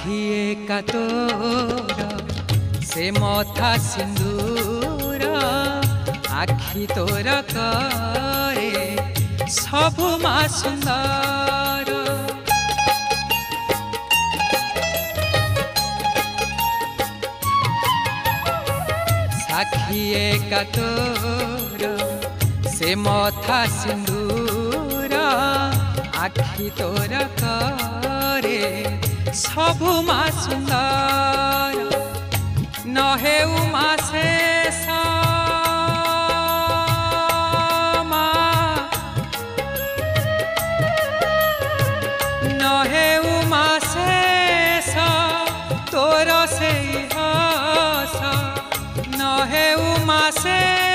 साखिए का तोर से मथा सिंदूर आखि तोर करे सबु मा सुंदर। साखिए का तोर से मथा सिंदूर आखि तोर करे सबु मा सुंदर। नहे उमा शेष नहे उमा शेष तोर से हस नहे उमा शेष